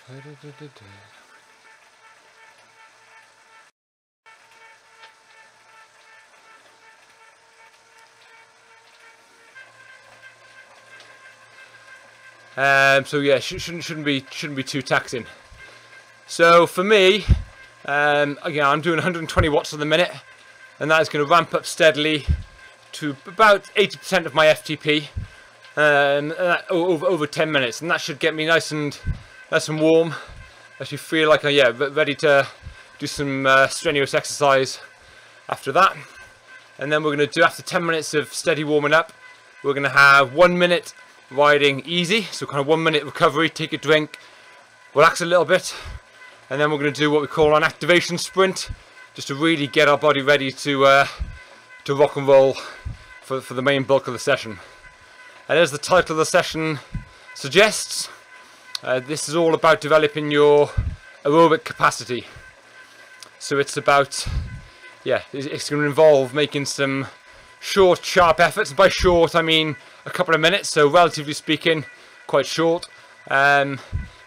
So yeah, shouldn't be too taxing. So for me, again, I'm doing 120 watts a minute, and that is going to ramp up steadily to about 80% of my FTP, over 10 minutes, and that should get me nice and warm. I should feel like ready to do some strenuous exercise after that. And then we're going to do, after 10 minutes of steady warming up, we're going to have 1 minute riding easy, so kind of 1 minute recovery, take a drink, relax a little bit, and then we're going to do what we call an activation sprint, just to really get our body ready to rock and roll for the main bulk of the session. And as the title of the session suggests, this is all about developing your aerobic capacity. So it's about, it's going to involve making some short, sharp efforts. By short, I mean a couple of minutes, so relatively speaking, quite short. But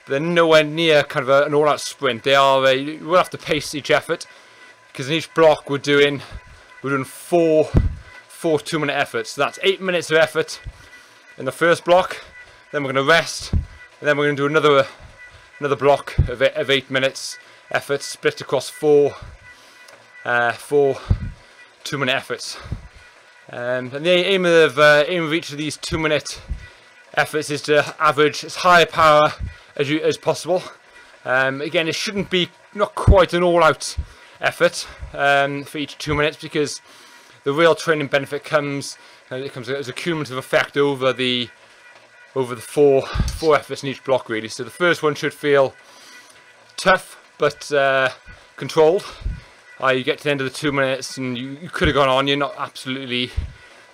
they're nowhere near kind of an all-out sprint. They are. We'll have to pace each effort, because in each block we're doing 4 2-minute efforts. So that's 8 minutes of effort in the first block. Then we're going to rest, and then we're going to do another block of 8 minutes effort, split across 4 2-minute efforts. And the aim of each of these 2-minute efforts is to average as high a power as possible. Again, it shouldn't be not quite an all-out effort for each 2 minutes, because the real training benefit comes as a cumulative effect over the 4 efforts in each block, really. So the first one should feel tough but controlled. You get to the end of the 2 minutes and you could have gone on, you're not absolutely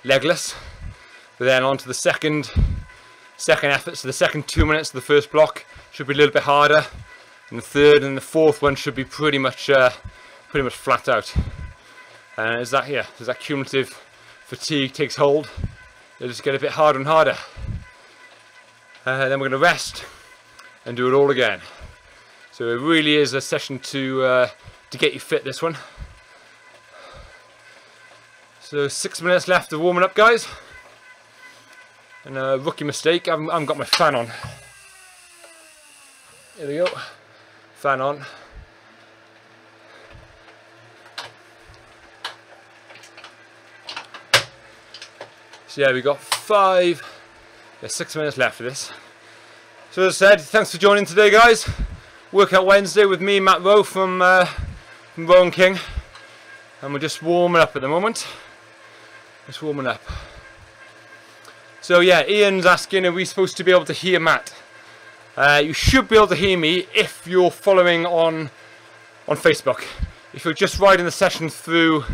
legless. But then on to the second effort, so the second 2 minutes of the first block should be a little bit harder, and the third and the fourth one should be pretty much flat out. And as that cumulative fatigue takes hold, it'll just get a bit harder and harder. Then we're going to rest and do it all again. So it really is a session to get you fit, this one. So 6 minutes left of warming up, guys. And a rookie mistake, I haven't got my fan on. Here we go, fan on. So yeah, we got 6 minutes left of this. So as I said, thanks for joining today, guys. Workout Wednesday with me, Matt Rowe from Rowe & King, and we're just warming up at the moment. Just warming up. So yeah, Ian's asking, are we supposed to be able to hear Matt? You should be able to hear me if you're following on Facebook. If you're just riding the session through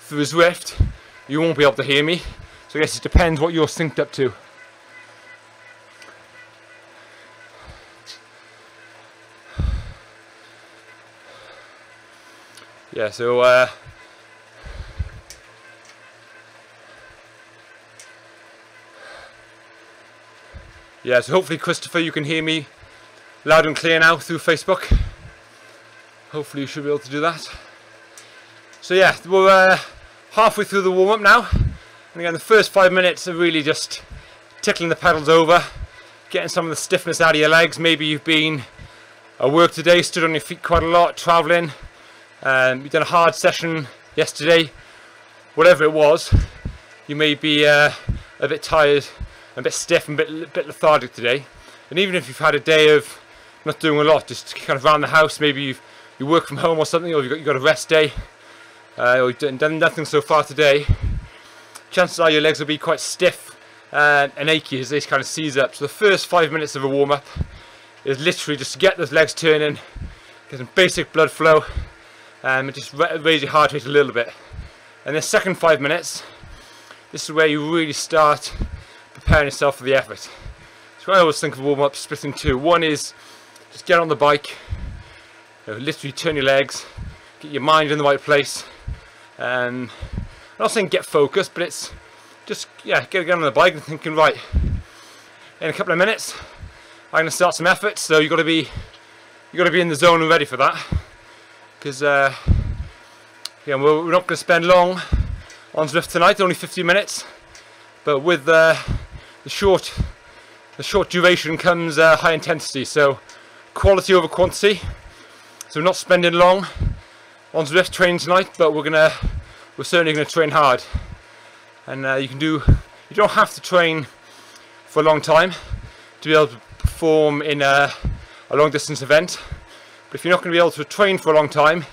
Zwift, you won't be able to hear me. So I guess it depends what you're synced up to. Yeah, so so hopefully, Christopher, you can hear me loud and clear now through Facebook. Hopefully you should be able to do that. So yeah, we're halfway through the warm-up now. And again, the first 5 minutes are really just tickling the pedals over, getting some of the stiffness out of your legs. Maybe you've been at work today, stood on your feet quite a lot, travelling. You've done a hard session yesterday. Whatever it was, you may be a bit tired, a bit stiff, and a bit lethargic today. And even if you've had a day of not doing a lot, just kind of around the house, maybe you work from home or something, or you've got a rest day, or you've done nothing so far today, chances are your legs will be quite stiff and achy as they kind of seize up. So the first 5 minutes of a warm-up is literally just to get those legs turning, get some basic blood flow, and just raise your heart rate a little bit. And the second 5 minutes, this is where you really start preparing yourself for the effort. So I always think of warm-up split in two. One is just get on the bike, literally turn your legs, get your mind in the right place. I'm not saying get focused, but it's just get on the bike and thinking, right, in a couple of minutes I'm going to start some effort. So you've got to be you got to be in the zone and ready for that, because yeah, we're not going to spend long on Zwift tonight, only 15 minutes, but with the short duration comes high intensity, so quality over quantity. So we're not spending long on Zwift training tonight, but we're certainly going to train hard. And you don't have to train for a long time to be able to perform in a long distance event. But if you're not going to be able to train for a long time,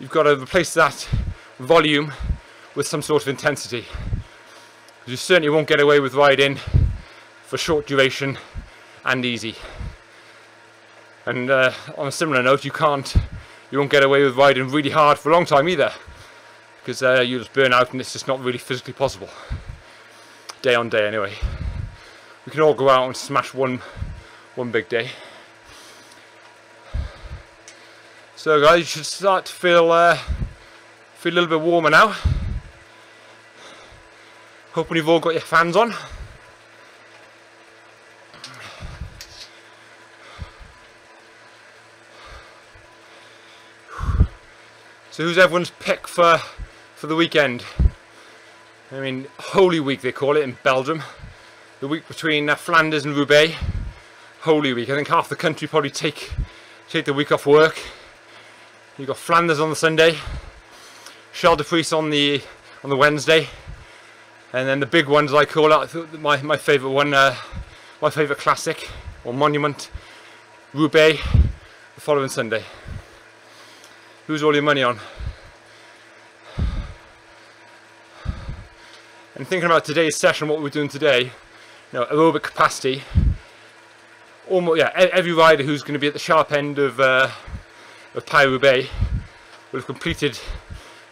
you've got to replace that volume with some sort of intensity. You certainly won't get away with riding for short duration and easy. And on a similar note, you won't get away with riding really hard for a long time either, because you'll just burn out and it's just not really physically possible. Day on day anyway. We can all go out and smash one big day. So guys, you should start to feel a little bit warmer now. Hoping you've all got your fans on. So who's everyone's pick for the weekend? I mean, Holy Week they call it in Belgium. The week between Flanders and Roubaix. Holy Week. I think half the country probably take the week off work. You've got Flanders on the Sunday, Champ de Frise on the Wednesday, and then the big ones I call out, my favourite one, my favourite classic or monument, Roubaix, the following Sunday. Who's all your money on? And thinking about today's session, what we're doing today, aerobic capacity. Almost, yeah, every rider who's going to be at the sharp end of Paris-Roubaix will have completed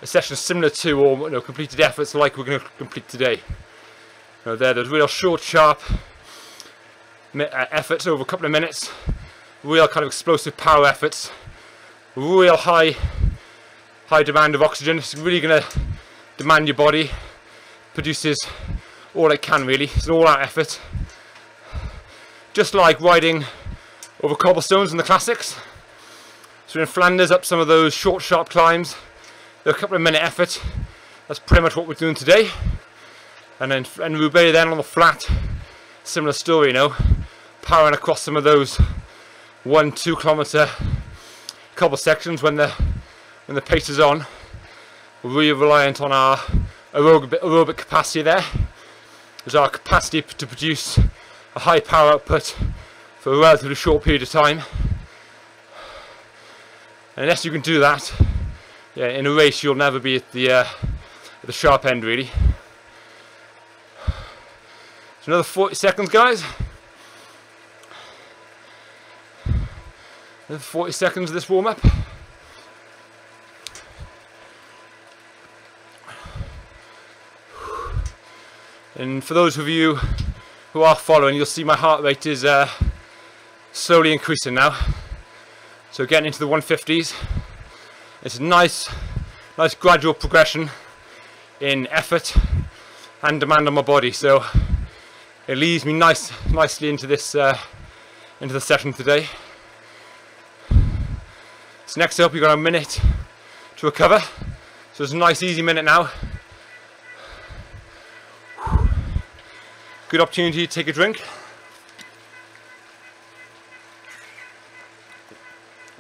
a session similar to, or completed efforts like we're going to complete today. They're those real short, sharp efforts over a couple of minutes, real kind of explosive power efforts. Real high demand of oxygen. It's really going to demand your body produces all it can really. It's an all-out effort. Just like riding over cobblestones in the classics. So in Flanders, up some of those short, sharp climbs, they're a couple of minute effort. That's pretty much what we're doing today. And then in Roubaix then on the flat, similar story, powering across some of those 1-2 kilometre cobble sections when the pace is on. We're really reliant on our aerobic capacity there. There's our capacity to produce a high power output for a relatively short period of time. And unless you can do that, yeah, in a race you'll never be at the sharp end really. So another 40 seconds, guys. Another 40 seconds of this warm-up. And for those of you who are following, you'll see my heart rate is slowly increasing now. So getting into the 150s. It's a nice gradual progression in effort and demand on my body. So it leads me nicely into this into the session today. So next up, you've got a minute to recover. So it's a nice easy minute now. Good opportunity to take a drink.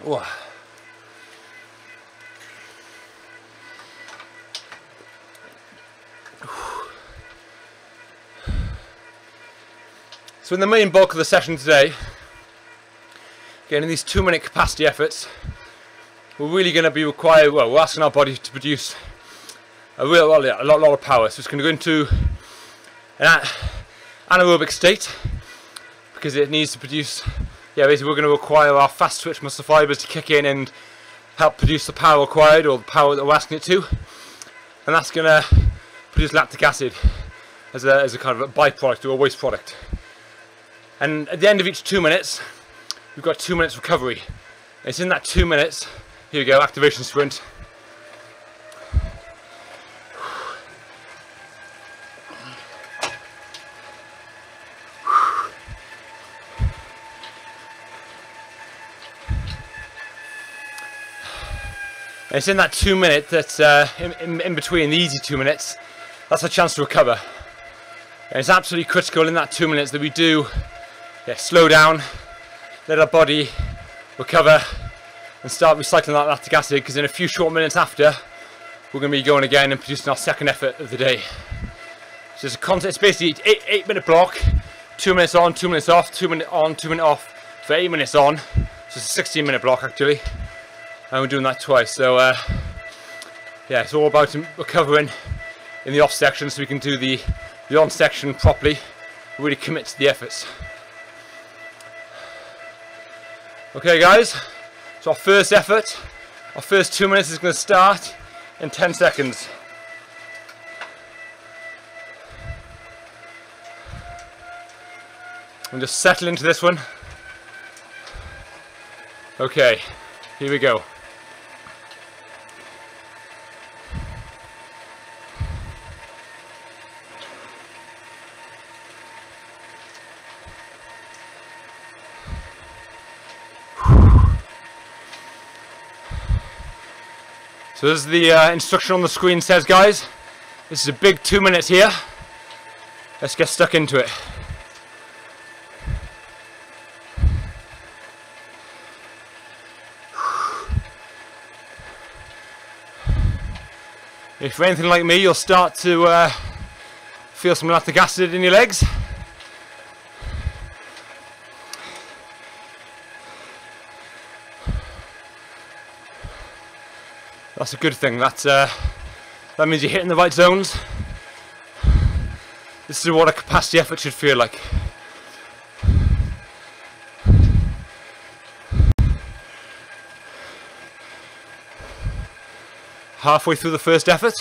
Whoa. So in the main bulk of the session today, again in these 2-minute capacity efforts, we're really going to be required, we're asking our body to produce a lot of power. So it's going to go into an anaerobic state because it needs to produce, basically we're going to require our fast twitch muscle fibers to kick in and help produce the power required, or the power that we're asking it to, and that's going to produce lactic acid as a kind of a byproduct or a waste product. And at the end of each 2 minutes, we've got 2 minutes recovery. It's in that 2 minutes, here we go, activation sprint. And it's in that 2 minute that's in between, the easy 2 minutes, that's a chance to recover. And it's absolutely critical in that 2 minutes that we do slow down, let our body recover and start recycling that lactic acid, because in a few short minutes after we're going to be going again and producing our second effort of the day. So it's basically 8 minute block, 2 minutes on, 2 minutes off, 2 minute on, 2 minute off for 8 minutes on. So it's a 16 minute block actually, and we're doing that twice. So yeah, it's all about recovering in the off section so we can do the on section properly, really commit to the efforts. Okay guys, so our first effort, our first 2 minutes is going to start in 10 seconds. And just settle into this one. Okay, here we go. So as the instruction on the screen says, guys, this is a big 2 minutes here. Let's get stuck into it. If you're anything like me, you'll start to feel some lactic acid in your legs. That's a good thing. That means you're hitting the right zones. This is what a capacity effort should feel like. Halfway through the first effort.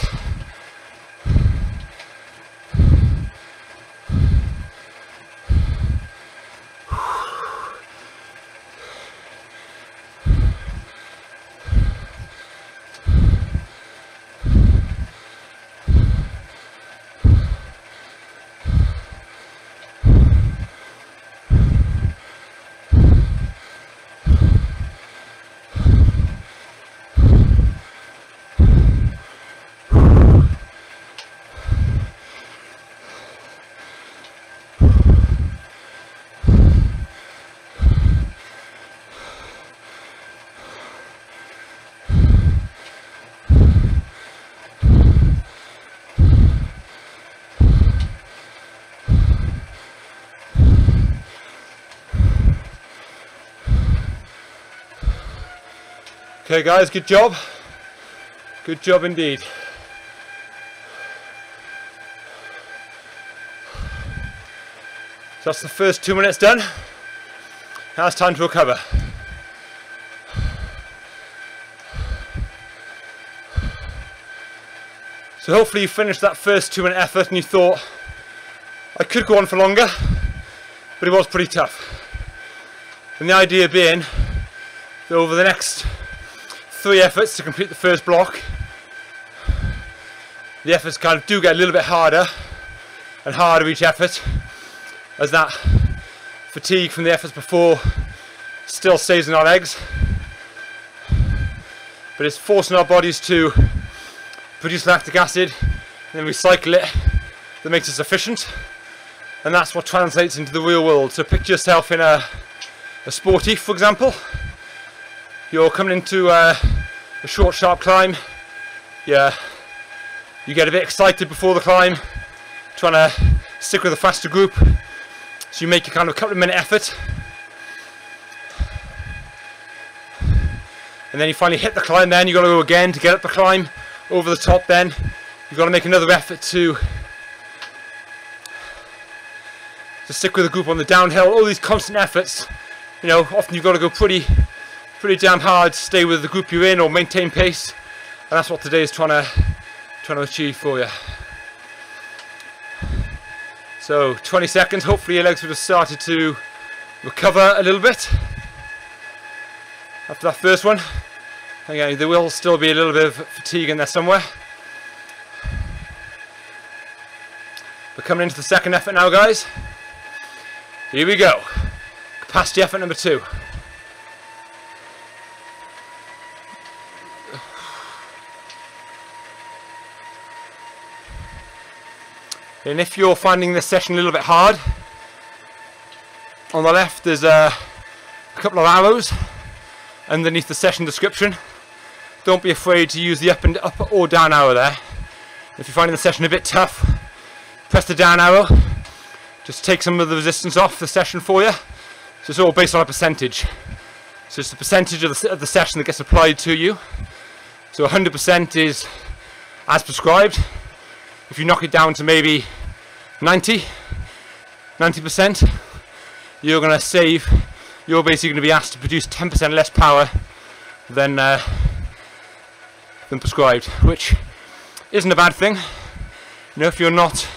Okay guys, good job. Good job indeed. So that's the first 2 minutes done. Now it's time to recover. So hopefully you finished that first 2 minute effort and you thought, I could go on for longer, but it was pretty tough. And the idea being that over the next 3 efforts to complete the first block, the efforts kind of do get a little bit harder and harder each effort, as that fatigue from the efforts before still stays in our legs, but it's forcing our bodies to produce lactic acid and then recycle it that makes us efficient, and that's what translates into the real world. So picture yourself in a sporty, for example. You're coming into a short, sharp climb. You get a bit excited before the climb, trying to stick with a faster group. So you make a kind of couple of minute effort, and then you finally hit the climb. Then you got to go again to get up the climb over the top. Then you've got to make another effort to stick with the group on the downhill. All these constant efforts. You know, often you've got to go pretty damn hard to stay with the group you're in or maintain pace, and that's what today is trying to achieve for you. So 20 seconds, hopefully your legs would have started to recover a little bit after that first one. Again, there will still be a little bit of fatigue in there somewhere. We're coming into the second effort now, guys. Here we go. Capacity effort number 2. And if you're finding this session a little bit hard, on the left there's a couple of arrows underneath the session description. Don't be afraid to use the up or down arrow there. If you're finding the session a bit tough, press the down arrow. Just take some of the resistance off the session for you. So it's all based on a percentage. So it's the percentage of the session that gets applied to you. So 100% is as prescribed. If you knock it down to maybe 90%, you're going to save. You're basically going to be asked to produce 10% less power than prescribed, which isn't a bad thing. You know, if you're not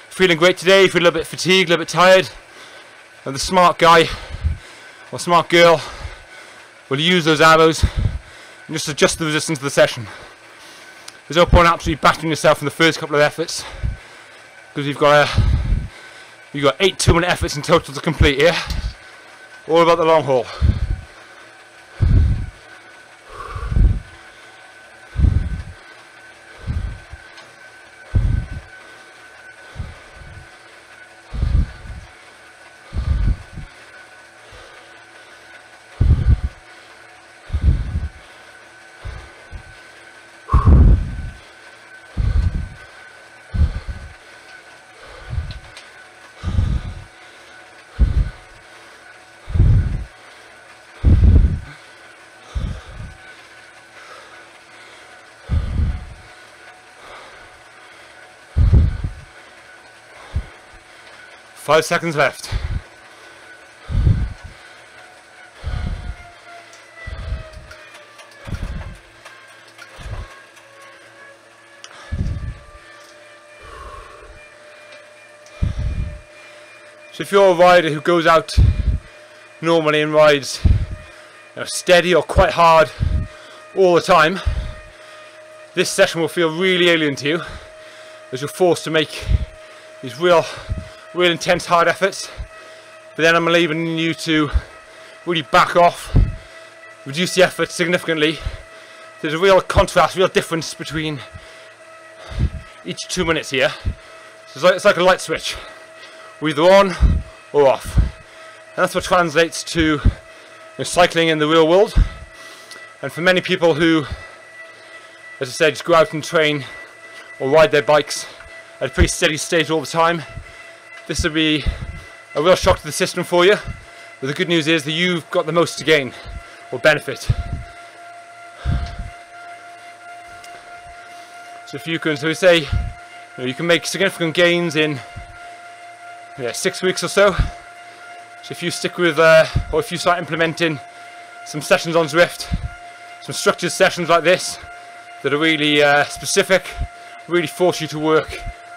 feeling great today, if you're a little bit fatigued, a little bit tired, and the smart guy or smart girl will use those arrows and just adjust the resistance of the session. There's no point absolutely battering yourself in the first couple of efforts, because you've got 8 2-minute efforts in total to complete here. All about the long haul. Five seconds left. So if you're a rider who goes out normally and rides, you know, steady or quite hard all the time, this session will feel really alien to you, as you're forced to make these real intense hard efforts. But then I'm leaving you to really back off, reduce the effort significantly. There's a real contrast, real difference between each 2 minutes here. So it's like a light switch. We're either on or off. And that's what translates to, you know, cycling in the real world. And for many people who, as I said, just go out and train or ride their bikes at a pretty steady state all the time, this will be a real shock to the system for you. But the good news is that you've got the most to gain or benefit. So if you can, so we say, you know, you can make significant gains in 6 weeks or so. So if you stick with, or if you start implementing some sessions on Zwift, some structured sessions like this that are really specific, really force you to work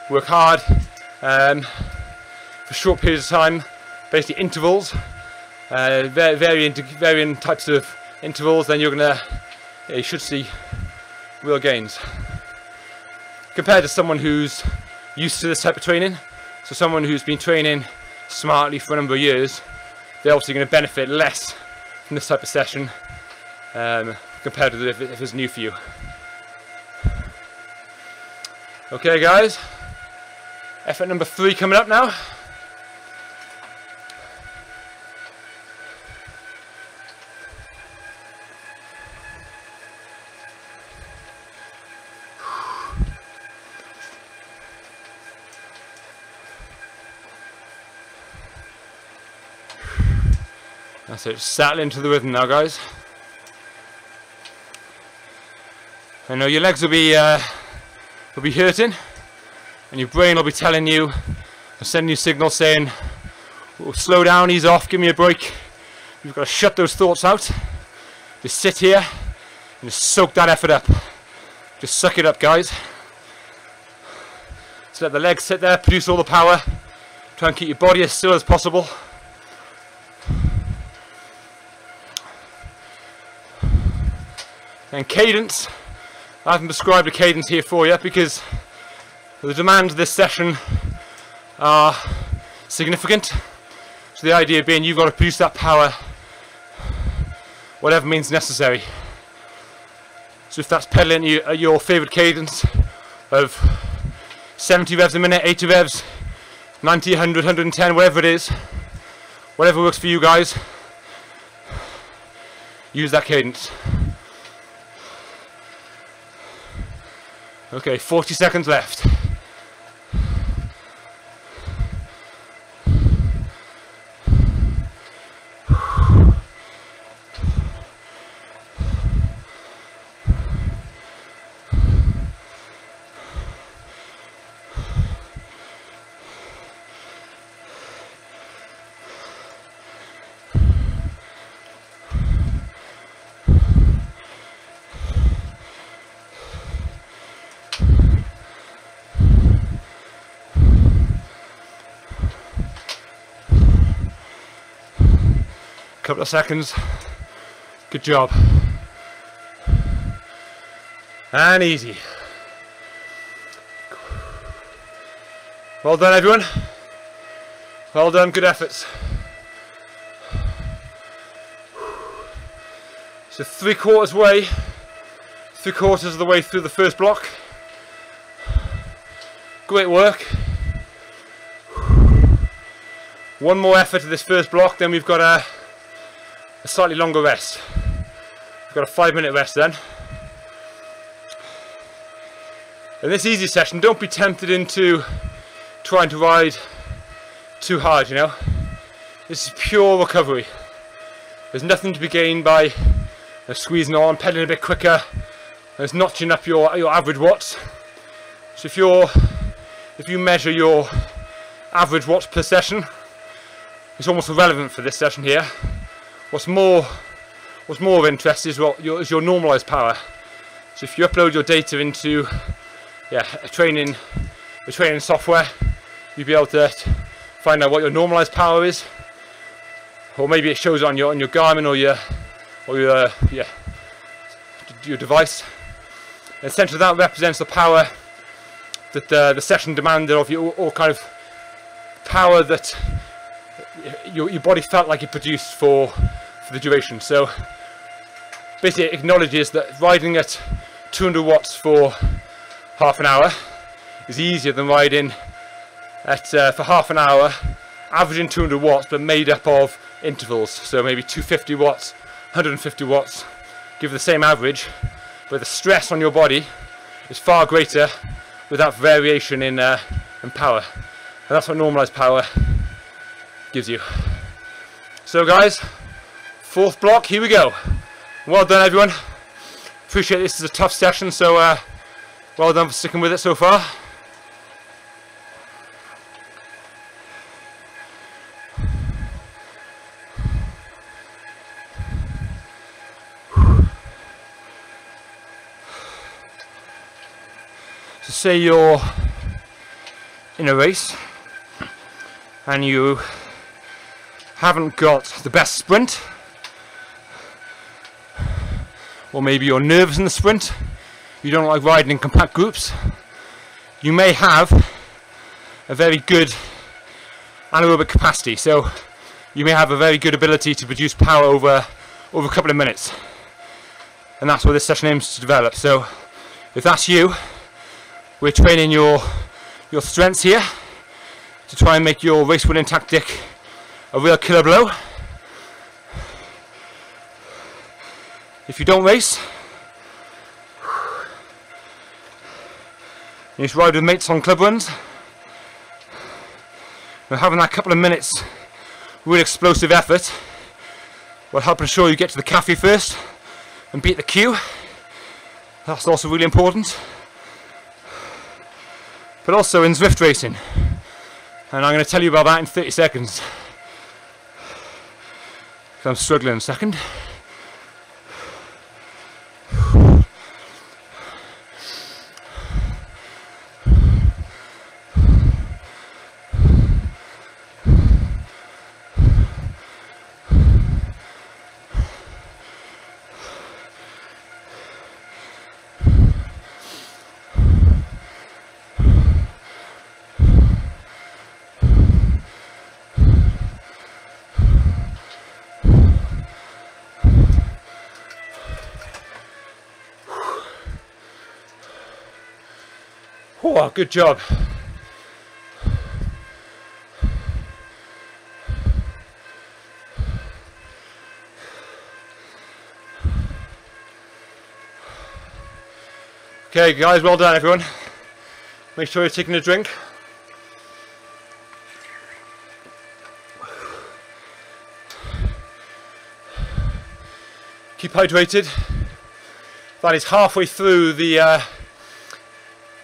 hard for short periods of time, basically intervals, varying types of intervals, then you should see real gains. Compared to someone who's used to this type of training, so someone who's been training smartly for a number of years, they're obviously going to benefit less from this type of session compared to if it's new for you. Okay guys, effort number 3 coming up now. That's it, settle into the rhythm now guys. I know your legs will be hurting, and your brain will be telling you, or sending you signals saying, oh, slow down, ease off, give me a break. You've got to shut those thoughts out. Just sit here and just soak that effort up. Just suck it up guys. Just let the legs sit there, produce all the power. Try and keep your body as still as possible. And cadence, I haven't prescribed a cadence here for you because the demands of this session are significant. So the idea being you've got to produce that power whatever means necessary. So if that's pedaling at your favourite cadence of 70 revs a minute, 80 revs, 90, 100, 110, whatever it is. Whatever works for you guys. Use that cadence. Okay, 40 seconds left. Couple of seconds. Good job. And easy. Well done, everyone. Well done, good efforts. So 3/4 of the way through the first block. Great work. One more effort of this first block, then we've got a slightly longer rest. We've got a 5-minute rest then. In this easy session, don't be tempted into trying to ride too hard, you know. This is pure recovery. There's nothing to be gained by squeezing on, pedaling a bit quicker. There's notching up your average watts. So if you measure your average watts per session, it's almost irrelevant for this session here. What's more of interest is your normalized power. So if you upload your data into a training software, you'll be able to find out what your normalized power is, or maybe it shows on your Garmin or your device. And essentially that represents the power that the session demanded of you, or kind of power that your body felt like it produced for the duration. So basically it acknowledges that riding at 200 watts for half an hour is easier than riding at for half an hour averaging 200 watts but made up of intervals. So maybe 250 watts, 150 watts, give the same average, but the stress on your body is far greater with that variation in power. And that's what normalized power gives you. So guys, 4th block, here we go. Well done, everyone. Appreciate this is a tough session, so well done for sticking with it so far. So say you're in a race and you haven't got the best sprint, or maybe you're nervous in the sprint, you don't like riding in compact groups, you may have a very good anaerobic capacity, so you may have a very good ability to produce power over a couple of minutes, and that's what this session aims to develop. So if that's you, we're training your strengths here to try and make your race winning tactic a real killer blow. If you don't race, you just ride with mates on club runs. We're having that couple of minutes real explosive effort will help ensure you get to the cafe first and beat the queue. That's also really important. But also in Zwift racing, and I'm going to tell you about that in 30 seconds. I'm struggling a second. Oh, good job. Okay guys, well done everyone. Make sure you're taking a drink. Keep hydrated. That is halfway through the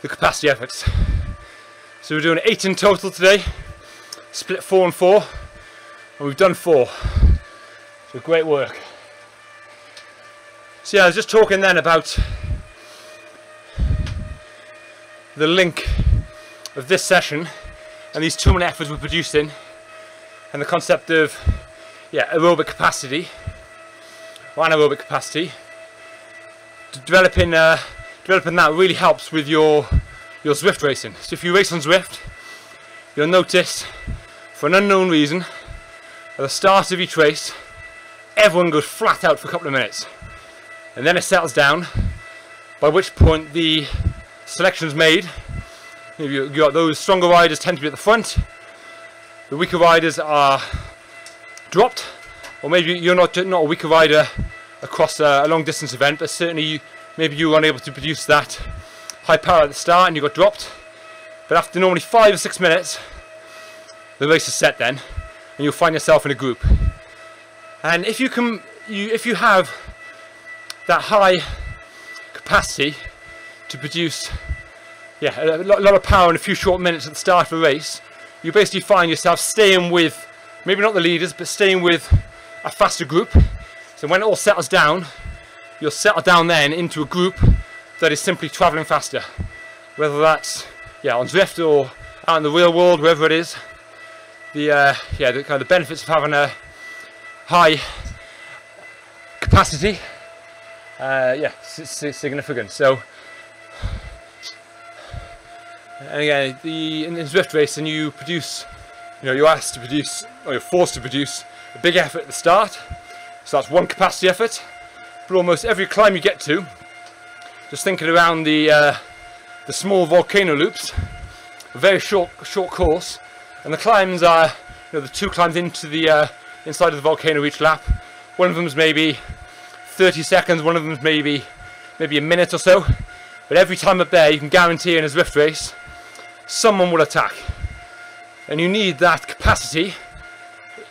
capacity efforts. So we're doing 8 in total today, split 4 and 4, and we've done 4. So great work. So yeah, I was just talking then about the link of this session and these 2-minute efforts we're producing, and the concept of aerobic capacity or anaerobic capacity. Developing that really helps with your Zwift racing. So if you race on Zwift, you'll notice, for an unknown reason, at the start of each race everyone goes flat out for a couple of minutes, and then it settles down, by which point the selection's made. You've got those stronger riders tend to be at the front, the weaker riders are dropped, or maybe you're not a weaker rider across a long distance event, but certainly maybe you were unable to produce that high power at the start and you got dropped. But after normally 5 or 6 minutes, the race is set then, and you'll find yourself in a group. And if you have that high capacity to produce a lot of power in a few short minutes at the start of a race, you basically find yourself staying with, maybe not the leaders, but staying with a faster group. So when it all settles down, you'll settle down then into a group that is simply travelling faster. Whether that's on Zwift or out in the real world, wherever it is, the kind of benefits of having a high capacity, significant. So, and again, in Zwift racing, you produce, you're asked to produce, or you're forced to produce a big effort at the start. So that's one capacity effort. But almost every climb you get to, just thinking around the small volcano loops, a very short course, and the climbs are, the 2 climbs into the inside of the volcano each lap. One of them is maybe 30 seconds, one of them is maybe a minute or so. But every time up there, you can guarantee in a Zwift race, someone will attack, and you need that capacity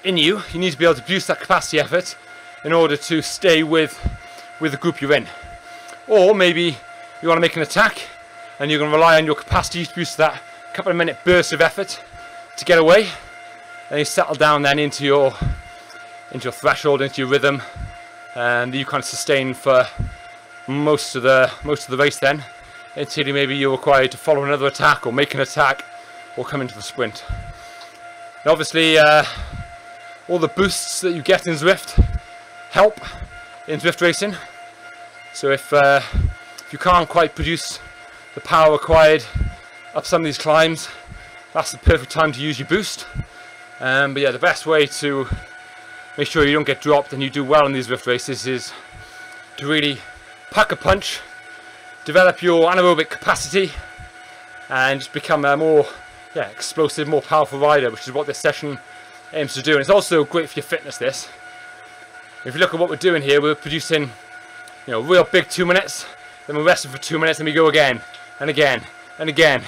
in you. You need to be able to produce that capacity effort in order to stay with the group you're in. Or maybe you want to make an attack and you're going to rely on your capacity to produce that couple of minute burst of effort to get away, and you settle down then into your threshold, into your rhythm, and you kind of sustain for most of the race then, until maybe you're required to follow another attack or make an attack or come into the sprint. And obviously all the boosts that you get in Zwift help in Zwift racing. So if you can't quite produce the power required up some of these climbs, that's the perfect time to use your boost. But the best way to make sure you don't get dropped and you do well in these Zwift races is to really pack a punch, develop your anaerobic capacity, and just become a more explosive, more powerful rider, which is what this session aims to do. And it's also great for your fitness, this. If you look at what we're doing here, we're producing real big 2 minutes, then we're resting for 2 minutes, and we go again and again and again.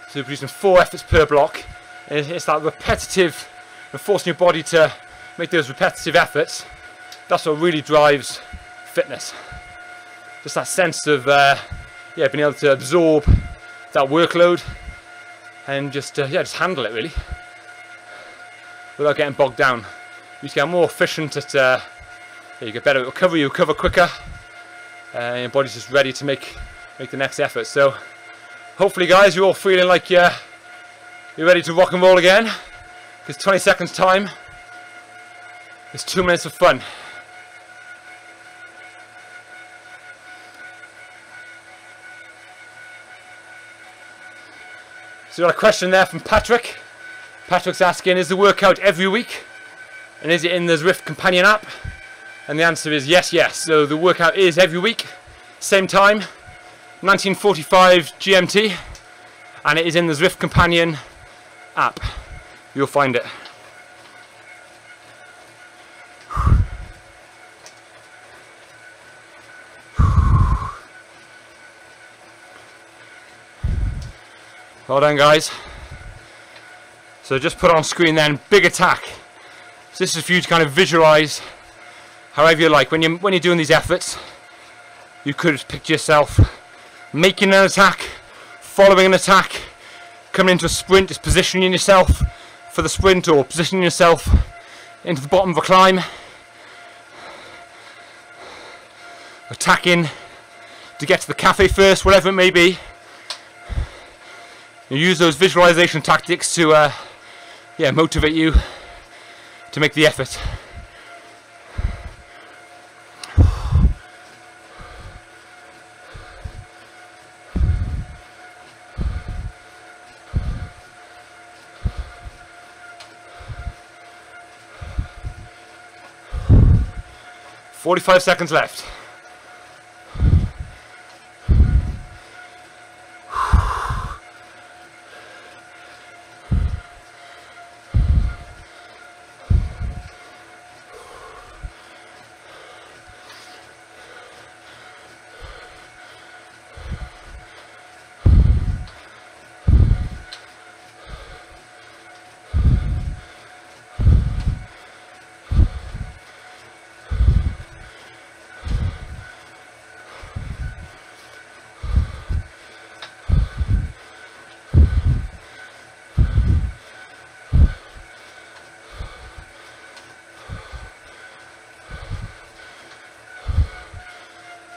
So we're producing 4 efforts per block, and it's that repetitive, and forcing your body to make those repetitive efforts. That's what really drives fitness. Just that sense of being able to absorb that workload and just handle it really without getting bogged down. You get more efficient at you get better at recovery, you recover quicker, and your body's just ready to make the next effort. So hopefully guys, you're all feeling like you're ready to rock and roll again, because 20 seconds time is 2 minutes of fun. So we got a question there from Patrick. Patrick's asking, is the workout every week? And is it in the Zwift companion app? And the answer is yes. So the workout is every week, same time, 1945 GMT. and it is in the Zwift Companion app. You'll find it. Well done, guys. So just put on screen then, big attack. So this is for you to kind of visualize however you like. When you're doing these efforts, you could picture yourself making an attack, following an attack, coming into a sprint, just positioning yourself for the sprint, or positioning yourself into the bottom of a climb, attacking to get to the cafe first, whatever it may be. You use those visualization tactics to motivate you to make the effort. "45 seconds left."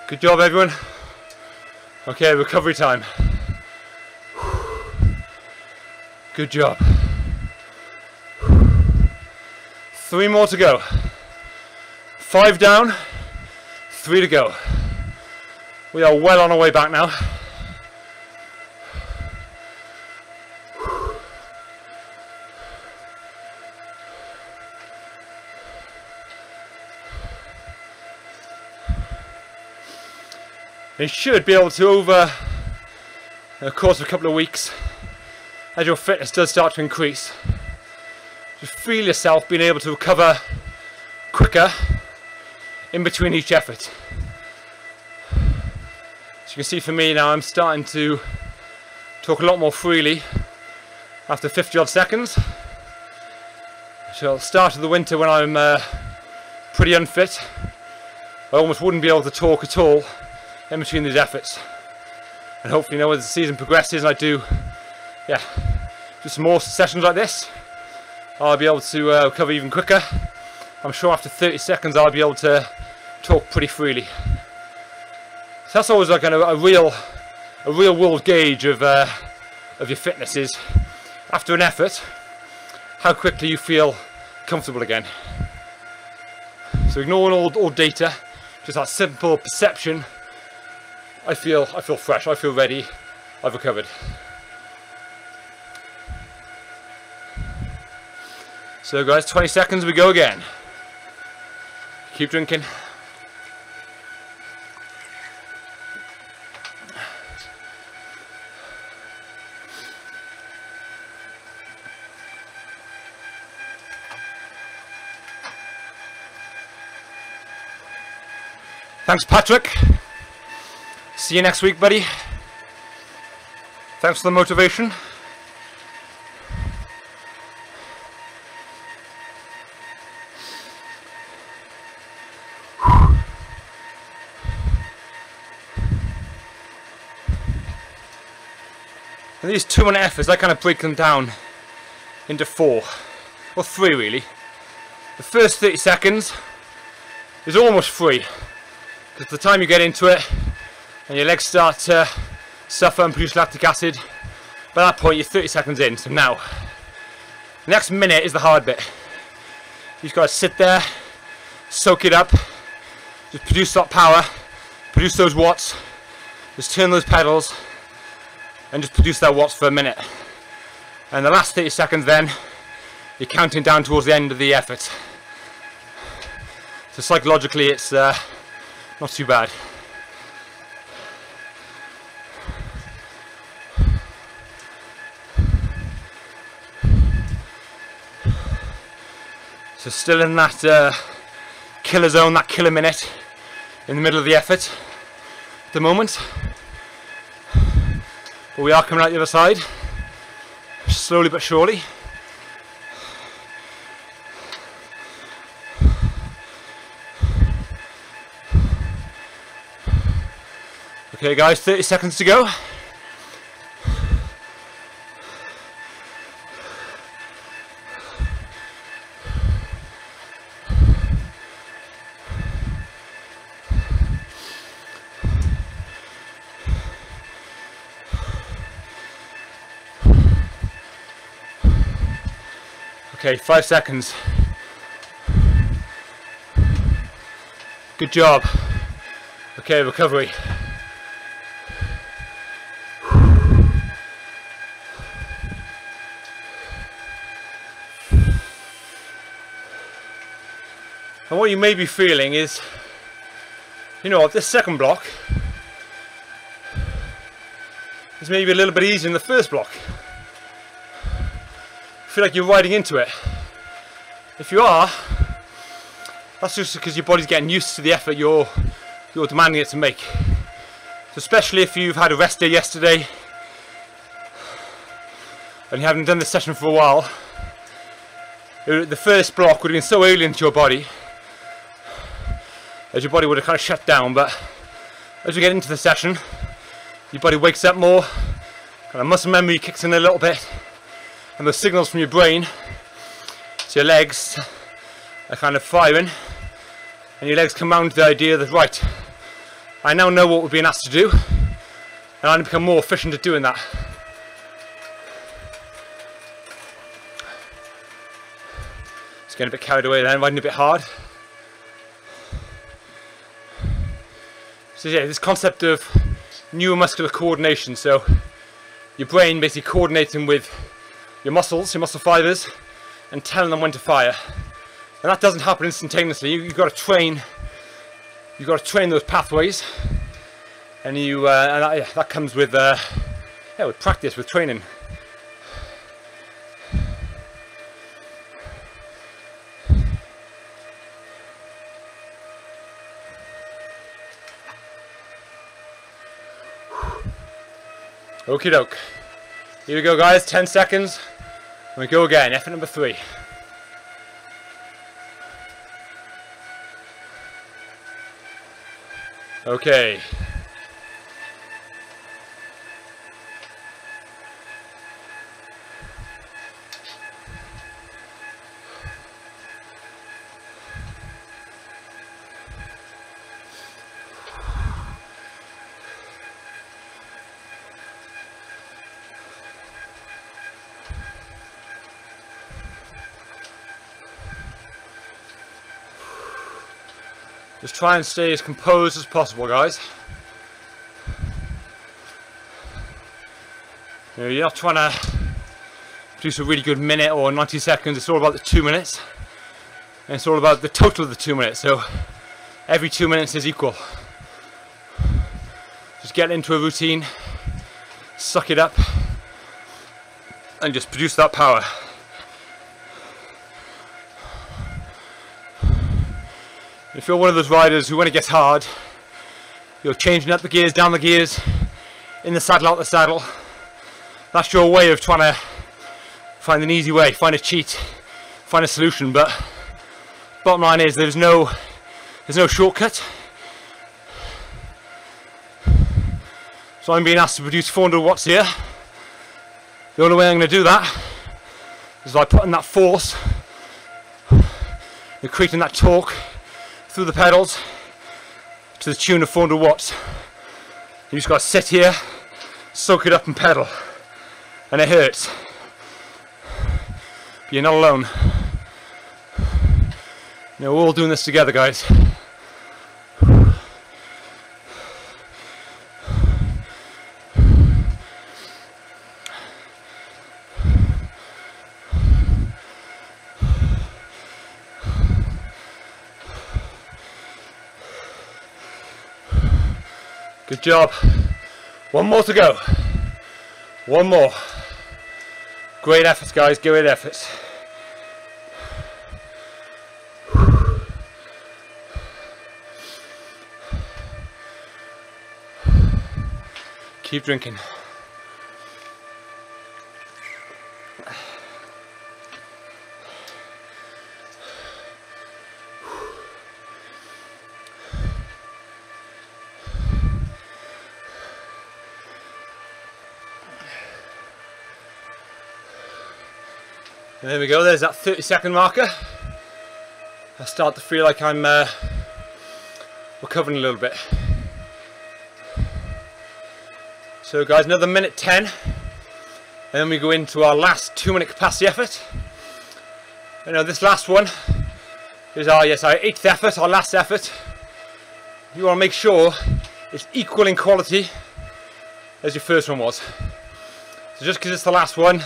Good job, everyone. Okay, recovery time. Good job. 3 more to go. 5 down, 3 to go. We are well on our way back now. You should be able to, over the course of a couple of weeks, as your fitness does start to increase, just feel yourself being able to recover quicker in between each effort. As you can see, for me now, I'm starting to talk a lot more freely after 50 odd seconds. So at the start of the winter, when I'm pretty unfit, I almost wouldn't be able to talk at all in between these efforts. And hopefully now as the season progresses and I do some more sessions like this, I'll be able to recover even quicker. I'm sure after 30 seconds I'll be able to talk pretty freely. So that's always like a real world gauge of your fitness, is after an effort how quickly you feel comfortable again. So ignoring all data, just that simple perception, I feel fresh, I feel ready, I've recovered. So guys, 20 seconds, we go again. Keep drinking. Thanks, Patrick. See you next week, buddy. Thanks for the motivation. And these 2-minute efforts, I kind of break them down into 4, or 3 really. The first 30 seconds is almost free, because the time you get into it and your legs start to suffer and produce lactic acid, by that point you're 30 seconds in. So now, the next minute is the hard bit. You've got to sit there, soak it up, just produce that power, produce those watts, just turn those pedals, and just produce that watts for a minute. And the last 30 seconds then, you're counting down towards the end of the effort. So psychologically it's not too bad. So still in that killer zone, that killer minute in the middle of the effort at the moment. But we are coming out the other side, slowly but surely. Okay guys, 30 seconds to go. Okay, 5 seconds. Good job. Okay, recovery. And what you may be feeling is, you know, this second block is maybe a little bit easier than the first block. Feel like you're riding into it. If you are, that's just because your body's getting used to the effort you're demanding it to make. So especially if you've had a rest day yesterday and you haven't done this session for a while, the first block would have been so alien to your body as your body would have kind of shut down. But as you get into the session, your body wakes up more, kind of muscle memory kicks in a little bit, and those signals from your brain to your legs are kind of firing, and your legs come round to the idea that, right, I now know what we're being asked to do, and I become more efficient at doing that. Just getting a bit carried away then, riding a bit hard. So yeah, this concept of neuromuscular coordination, so your brain basically coordinating with your muscles, your muscle fibers, and telling them when to fire. And that doesn't happen instantaneously. You've got to train. You've got to train those pathways, and that comes with with practice, with training. Okie doke. Here we go guys, 10 seconds, and we go again, effort number 3. Okay. Just try and stay as composed as possible, guys. You know, you're not trying to produce a really good minute or 90 seconds. It's all about the 2 minutes. And it's all about the total of the 2 minutes. So every 2 minutes is equal. Just get into a routine, suck it up, and just produce that power. If you're one of those riders who, when it gets hard, you're changing up the gears, down the gears, in the saddle, out the saddle, that's your way of trying to find an easy way, find a cheat, find a solution. But bottom line is there's no shortcut. So I'm being asked to produce 400 watts here. The only way I'm going to do that is by putting that force and creating that torque through the pedals to the tune of 400 watts. You just got to sit here, soak it up and pedal, and it hurts. But you're not alone. You know, we're all doing this together, guys. Good job. One more to go. One more. Great efforts, guys. Great efforts. Keep drinking. And there we go, there's that 30-second marker. I start to feel like I'm recovering a little bit. So guys, another minute 10, and then we go into our last 2-minute capacity effort. You know, this last one is our 8th effort, our last effort. You want to make sure it's equal in quality as your first one was. So just because it's the last one,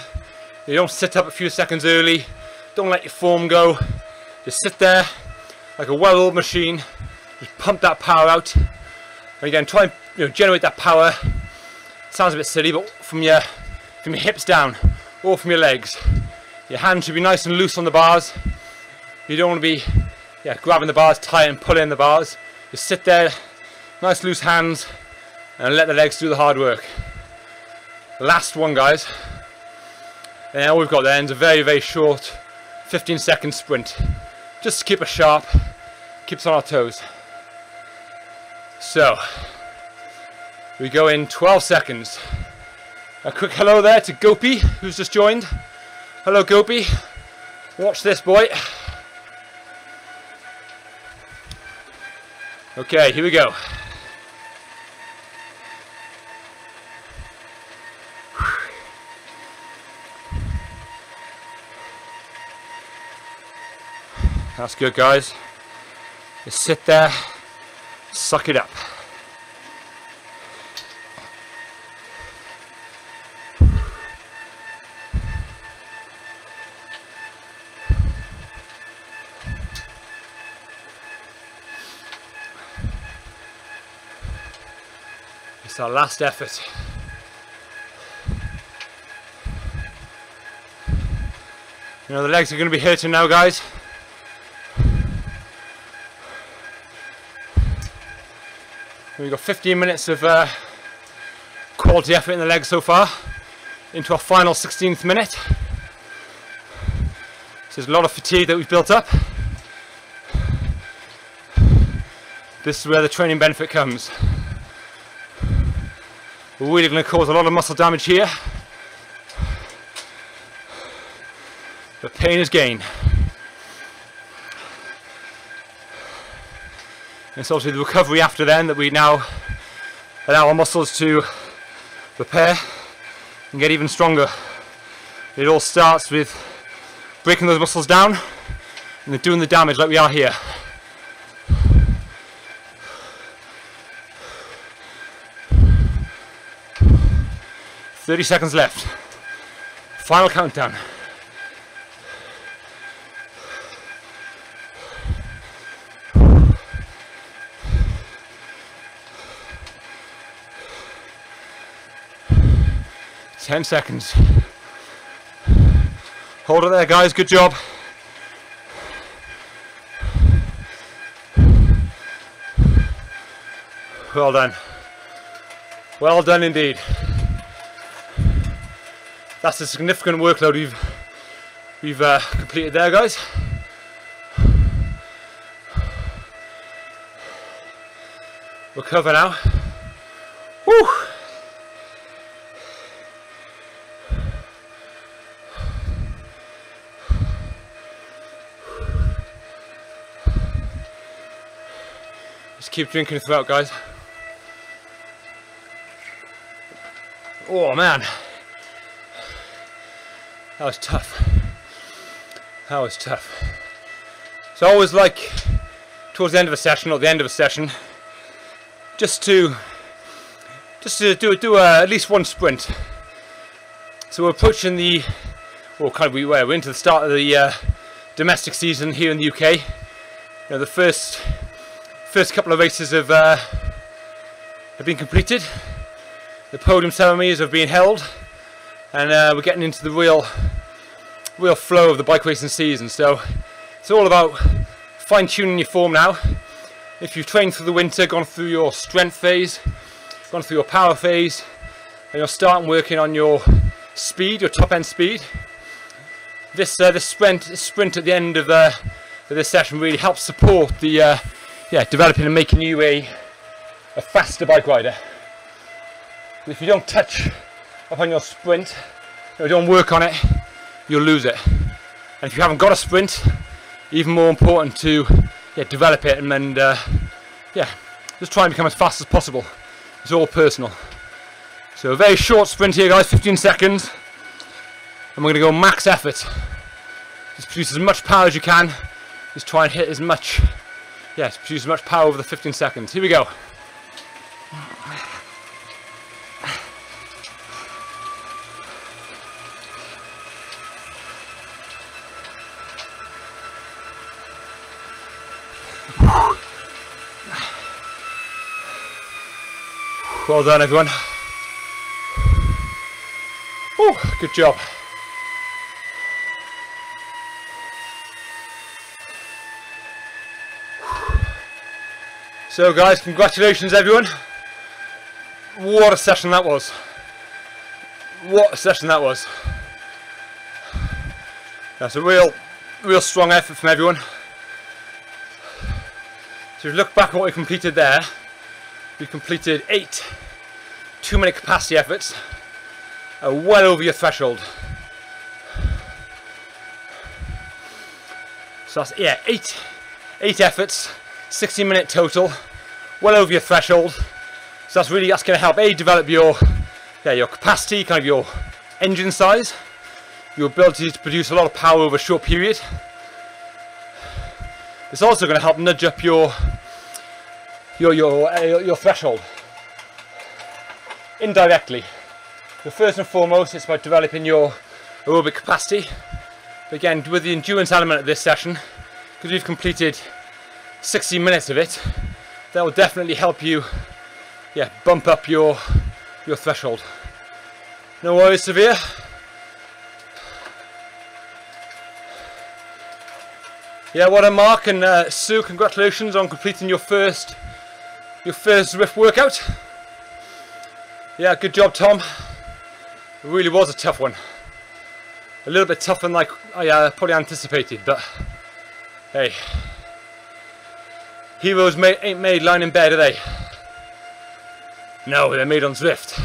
you don't sit up a few seconds early, don't let your form go, just sit there like a well-oiled machine, just pump that power out, and again try and generate that power. Sounds a bit silly, but from your hips down, or from your legs. Your hands should be nice and loose on the bars. You don't want to be grabbing the bars tight and pulling the bars. Just sit there, nice loose hands, and let the legs do the hard work. Last one, guys. And all we've got there is a very, very short 15-second sprint. Just to keep us sharp, keep us on our toes. So, we go in 12 seconds. A quick hello there to Gopi, who's just joined. Hello Gopi, watch this boy. Okay, here we go. That's good, guys. Just sit there, suck it up. It's our last effort. You know, the legs are going to be hurting now, guys. We've got 15 minutes of quality effort in the legs so far, into our final 16th minute. So there's a lot of fatigue that we've built up. This is where the training benefit comes. We're really going to cause a lot of muscle damage here, but pain is gain. It's obviously the recovery after then that we now allow our muscles to repair and get even stronger. It all starts with breaking those muscles down and then doing the damage like we are here. 30 seconds left. Final countdown. Ten seconds. Hold it there, guys. Good job. Well done. Well done indeed. That's a significant workload we've completed there, guys. Recover now. Woo! Just keep drinking throughout, guys. Oh man, that was tough. That was tough. So I always like, towards the end of a session, or the end of a session, just to do at least one sprint. So we're approaching the, we're into the start of the domestic season here in the UK. You know, the first couple of races have been completed. The podium ceremonies have been held, and we're getting into the real flow of the bike racing season. So it's all about fine-tuning your form now. If you've trained through the winter, gone through your strength phase, gone through your power phase, and you're starting working on your speed, your top end speed. This sprint at the end of this session really helps support the developing and making you a faster bike rider. If you don't touch upon your sprint, you don't work on it, you'll lose it. And if you haven't got a sprint, even more important to develop it and just try and become as fast as possible. It's all personal. So a very short sprint here, guys, 15 seconds, and we're going to go max effort. Just produce as much power as you can. Just try and hit as much, produce as much power over the 15 seconds. Here we go. Well done, everyone. Whew, good job. So guys, congratulations everyone. What a session that was. What a session that was. That's a real strong effort from everyone. So if you look back at what we completed there, we completed 8 2-minute capacity efforts, well over your threshold. So that's 8 efforts, 60-minute total, well over your threshold. So that's going to help develop your capacity, kind of your engine size, your ability to produce a lot of power over a short period. It's also going to help nudge up your threshold indirectly. So first and foremost, it's about developing your aerobic capacity. But again, with the endurance element of this session, because we've completed 60 minutes of it, that will definitely help you bump up your threshold. No worries, Severe. Yeah, what a Mark and Sue, congratulations on completing your first Zwift workout. Yeah, good job, Tom. It really was a tough one. A little bit tougher than I probably anticipated, but hey, heroes ain't made lying in bed, are they? No, they're made on Zwift.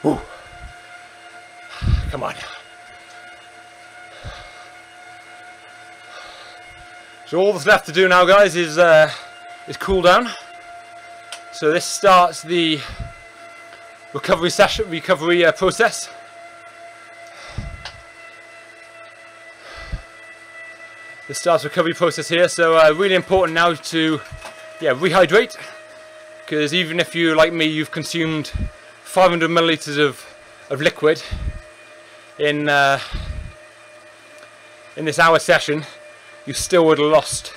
Woo. Come on. So all that's left to do now, guys, is cool down. So this starts the recovery process. This starts the recovery process here. So really important now to rehydrate, because even if you, like me, you've consumed 500 milliliters of liquid in this hour session, you still would have lost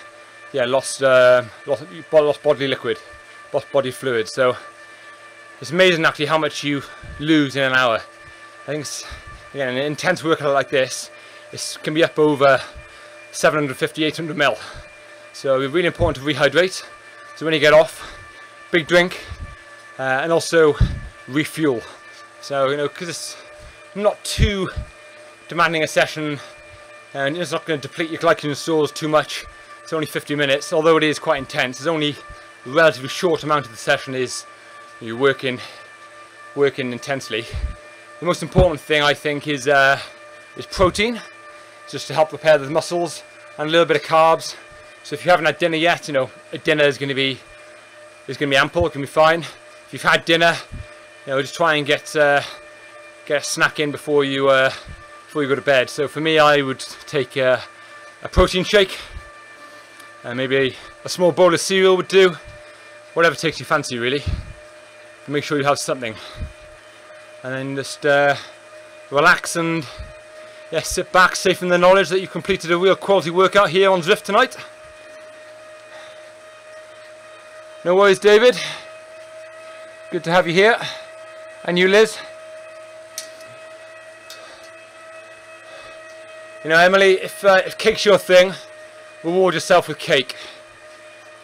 bodily liquid, lost body fluid. So it's amazing actually how much you lose in an hour. I think again, an intense workout like this, it can be up over 750, 800 ml. So it's really important to rehydrate. So when you get off, big drink, and also refuel. So because it's not too demanding a session, and it's not going to deplete your glycogen stores too much. It's only 50 minutes, although it is quite intense. It's only a relatively short amount of the session is you're working intensely. The most important thing, I think, is protein, just to help repair the muscles, and a little bit of carbs. So if you haven't had dinner yet, a dinner is going to be ample. It can be fine. If you've had dinner, just try and get a snack in before you go to bed. So for me, I would take a protein shake, and maybe a small bowl of cereal would do. Whatever takes your fancy, really. Make sure you have something, and then just relax and sit back, safe in the knowledge that you've completed a real quality workout here on Zwift tonight. No worries, David. Good to have you here, and you, Liz. Emily, if cake's your thing, reward yourself with cake.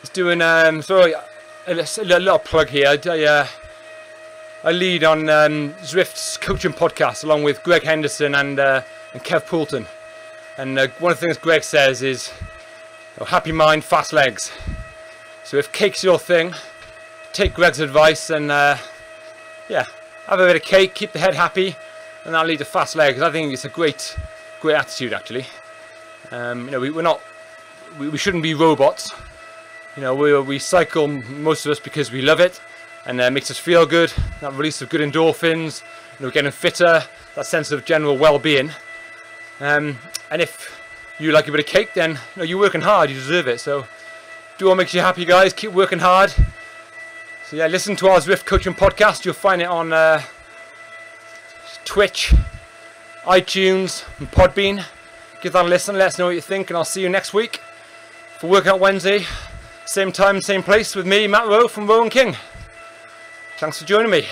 Just doing sorry, a little plug here. I lead on Zwift's coaching podcast along with Greg Henderson and Kev Poulton. And one of the things Greg says is, happy mind, fast legs. So if cake's your thing, take Greg's advice and yeah, have a bit of cake, keep the head happy, and that'll lead to fast legs. I think it's a great attitude actually. You know, we shouldn't be robots. You know, we cycle, most of us, because we love it, and it makes us feel good. That release of good endorphins, you know, getting fitter, that sense of general well-being. And if you like a bit of cake, then you know, you're working hard, you deserve it. So do what makes you happy, guys. Keep working hard. So yeah, listen to our Zwift coaching podcast. You'll find it on Twitch, iTunes, and Podbean. Give that a listen. Let us know what you think, and I'll see you next week for Workout Wednesday. Same time, same place with me, Matt Rowe from Rowe & King. Thanks for joining me.